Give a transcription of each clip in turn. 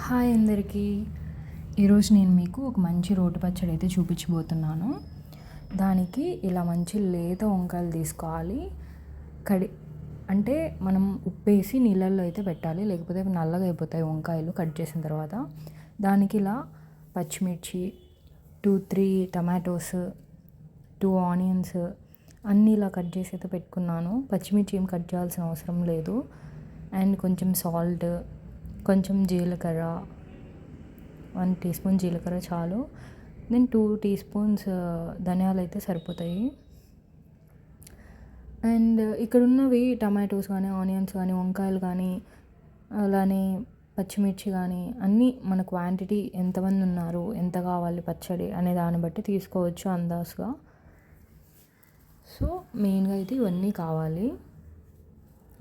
Hi అందరికీ. ఈరోజు నేను మీకు ఒక మంచి రోటి పచ్చడి అయితే చూపించబోతున్నాను. దానికి ఇలా మంచి లేత వంకాయలు తీసుకోవాలి. అంటే మనం ఉప్పేసి నీళ్ళల్లో అయితే పెట్టాలి, లేకపోతే నల్లగా అయిపోతాయి వంకాయలు కట్ చేసిన తర్వాత. దానికి ఇలా పచ్చిమిర్చి, 2-3 టమాటోస్, 2 ఆనియన్స్ అన్నీ ఇలా కట్ చేసి అయితే పెట్టుకున్నాను. పచ్చిమిర్చి ఏం కట్ చేయాల్సిన అవసరం లేదు. అండ్ కొంచెం సాల్ట్, కొంచెం జీలకర్ర, 1 టీ స్పూన్ జీలకర్ర చాలు. దెన్ 2 టీ స్పూన్స్ ధనియాలు అయితే సరిపోతాయి. అండ్ ఇక్కడ ఉన్నవి టమాటోస్ కానీ, ఆనియన్స్ కానీ, వంకాయలు కానీ, అలానే పచ్చిమిర్చి కానీ అన్నీ మన క్వాంటిటీ ఎంతమంది ఉన్నారు, ఎంత కావాలి పచ్చడి అనే దాన్ని బట్టి తీసుకోవచ్చు అందాజుగా. సో మెయిన్గా అయితే ఇవన్నీ కావాలి,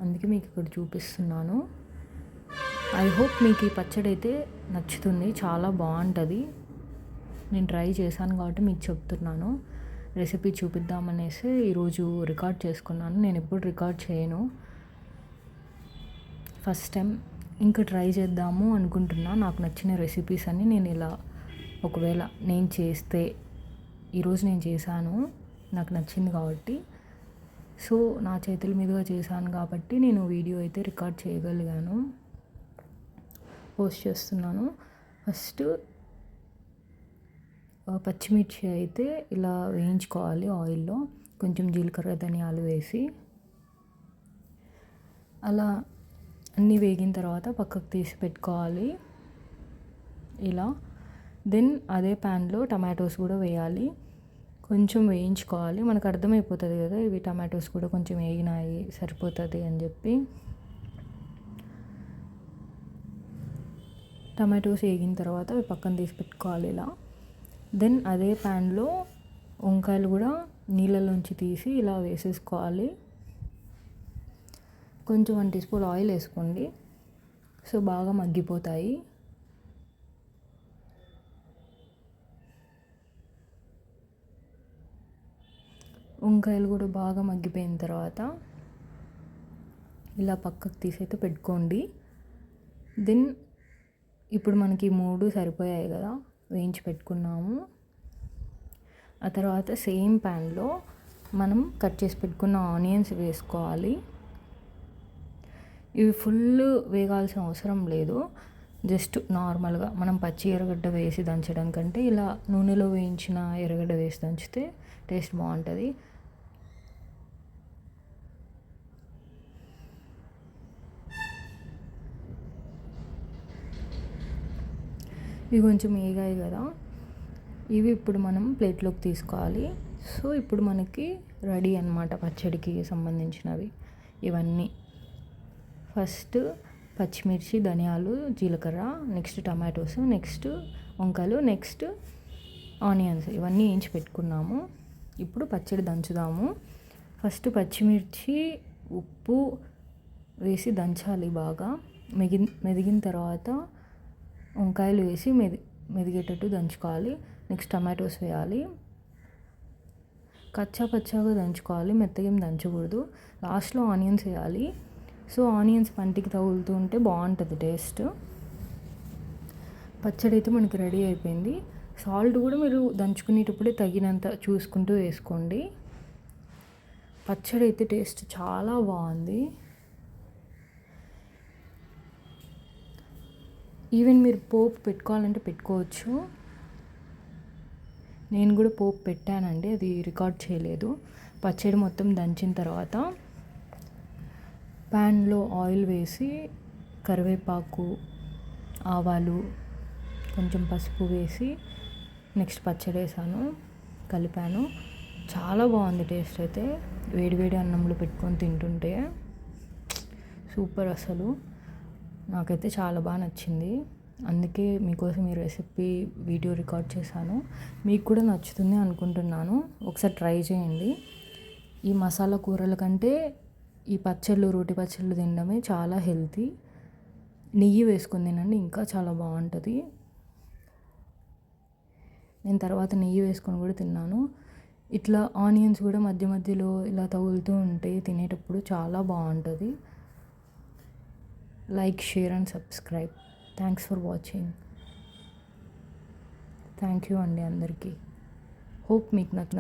అందుకే మీకు ఇక్కడ చూపిస్తున్నాను. ఐ హోప్ మీకు ఈ పచ్చడి అయితే నచ్చుతుంది, చాలా బాగుంటుంది. నేను ట్రై చేశాను కాబట్టి మీకు చెప్తున్నాను. రెసిపీ చూపిద్దామనేసి ఈరోజు రికార్డ్ చేసుకున్నాను. నేను ఎప్పుడు రికార్డ్ చేయను, ఫస్ట్ టైం. ఇంకా ట్రై చేద్దాము అనుకుంటున్నా. నాకు నచ్చిన రెసిపీస్ అన్నీ నేను ఇలా, ఒకవేళ నేను చేస్తే, ఈరోజు నేను చేశాను, నాకు నచ్చింది కాబట్టి, సో నా చేతుల మీదుగా చేశాను కాబట్టి నేను వీడియో అయితే రికార్డ్ చేయగలిగాను, పోస్ట్ చేస్తున్నాను. ఫస్ట్ పచ్చిమిర్చి అయితే ఇలా వేయించుకోవాలి ఆయిల్లో, కొంచెం జీలకర్ర ధనియాలు వేసి. అలా అన్నీ వేగిన తర్వాత పక్కకు తీసి పెట్టుకోవాలి ఇలా. దెన్ అదే ప్యాన్లో టమాటోస్ కూడా వేయాలి, కొంచెం వేయించుకోవాలి. మనకు అర్థమైపోతుంది కదా ఇవి టమాటోస్ కూడా కొంచెం వేగినాయి, సరిపోతుంది అని చెప్పి. టమాటోస్ వేగిన తర్వాత అవి పక్కన తీసి పెట్టుకోవాలి ఇలా. దెన్ అదే ప్యాన్లో వంకాయలు కూడా నీళ్ళలోంచి తీసి ఇలా వేసేసుకోవాలి. కొంచెం 1 టీ స్పూన్ ఆయిల్ వేసుకోండి, సో బాగా మగ్గిపోతాయి. వంకాయలు కూడా బాగా మగ్గిపోయిన తర్వాత ఇలా పక్కకు తీసి అయితే పెట్టుకోండి. దెన్ ఇప్పుడు మనకి 3 సరిపోయాయి కదా, వేయించి పెట్టుకున్నాము. ఆ తర్వాత సేమ్ ప్యాన్లో మనం కట్ చేసి పెట్టుకున్న ఆనియన్స్ వేసుకోవాలి. ఇవి ఫుల్ వేగాల్సిన అవసరం లేదు, జస్ట్ నార్మల్గా మనం పచ్చి ఎర్రగడ్డ వేసి దంచడం కంటే ఇలా నూనెలో వేయించిన ఎర్రగడ్డ వేసి దంచితే టేస్ట్ బాగుంటుంది. ఇవి కొంచెం వేగాయి కదా, ఇవి ఇప్పుడు మనం ప్లేట్లోకి తీసుకోవాలి. సో ఇప్పుడు మనకి రెడీ అన్నమాట పచ్చడికి సంబంధించినవి ఇవన్నీ. ఫస్ట్ పచ్చిమిర్చి, ధనియాలు, జీలకర్ర, నెక్స్ట్ టమాటోస్, నెక్స్ట్ వంకాయలు, నెక్స్ట్ ఆనియన్స్, ఇవన్నీ వేయించి పెట్టుకున్నాము. ఇప్పుడు పచ్చడి దంచుదాము. ఫస్ట్ పచ్చిమిర్చి, ఉప్పు వేసి దంచాలి బాగా. మెదిగిన తర్వాత వంకాయలు వేసి మెదిగేటట్టు దంచుకోవాలి. నెక్స్ట్ టమాటోస్ వేయాలి, కచ్చా పచ్చాగా దంచుకోవాలి, మెత్తగా ఏం దంచకూడదు. లాస్ట్లో ఆనియన్స్ వేయాలి. సో ఆనియన్స్ పంటికి తగులుతూ ఉంటే బాగుంటుంది టేస్ట్. పచ్చడి అయితే మనకి రెడీ అయిపోయింది. సాల్ట్ కూడా మీరు దంచుకునేటప్పుడే తగినంత చూసుకుంటూ వేసుకోండి. పచ్చడి అయితే టేస్ట్ చాలా బాగుంది. ఈవెన్ మీరు పోపు పెట్టుకోవాలంటే పెట్టుకోవచ్చు. నేను కూడా పోపు పెట్టానండి, అది రికార్డ్ చేయలేదు. పచ్చడి మొత్తం దంచిన తర్వాత ప్యాన్లో ఆయిల్ వేసి కరివేపాకు, ఆవాలు, కొంచెం పసుపు వేసి నెక్స్ట్ పచ్చడి వేసాను, కలిపాను. చాలా బాగుంది టేస్ట్ అయితే. వేడివేడి అన్నంలో పెట్టుకొని తింటుంటే సూపర్. అసలు నాకైతే చాలా బాగా నచ్చింది, అందుకే మీకోసం ఈ రెసిపీ వీడియో రికార్డ్ చేశాను. మీకు కూడా నచ్చుతుంది అనుకుంటున్నాను, ఒకసారి ట్రై చేయండి. ఈ మసాలా కూరల కంటే ఈ పచ్చళ్ళు, రోటి పచ్చళ్ళు తినడమే చాలా హెల్తీ. నెయ్యి వేసుకొని తినండి, ఇంకా చాలా బాగుంటుంది. నేను తర్వాత నెయ్యి వేసుకొని కూడా తిన్నాను. ఇట్లా ఆనియన్స్ కూడా మధ్య మధ్యలో ఇలా తగులుతూ ఉంటే తినేటప్పుడు చాలా బాగుంటుంది. Like, share and subscribe. Thanks for watching. Thank you అండి అందరికీ. హోప్ మీకు నాకు